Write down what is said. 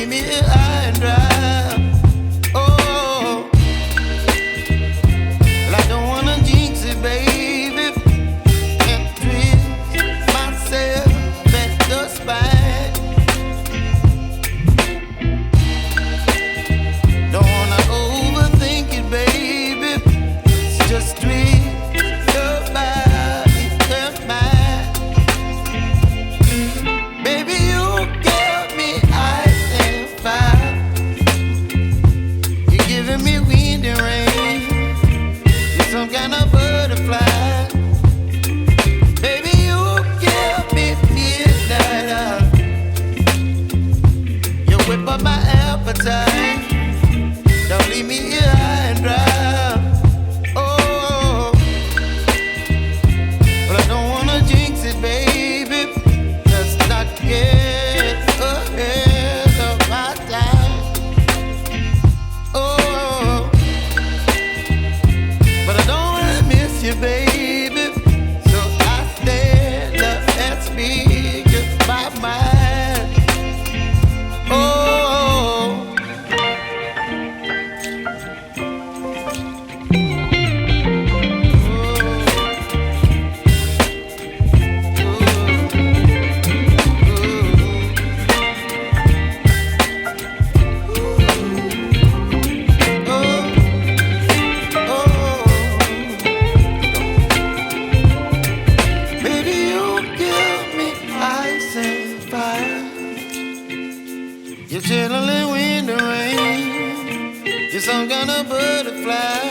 leave me here high and dry. Oh, well, I don't wanna jinx it, baby, and twist myself at the spine. Don't wanna overthink it, baby. It's just twist your body and mine. Baby, you give me ice and fire. You're giving me wind and rain. You're some kind of butterfly. Baby, you give me midnight. You whip up my appetite. Don't leave me here high and dry. Oh, but I don't wanna jinx it, baby. Let's not get ahead of my time. Oh, but I don't wanna miss you, baby. So I stand up and speak my mind. Oh. Baby, you give me ice and fire. You're chilling wind and rain. You're some kind of butterfly.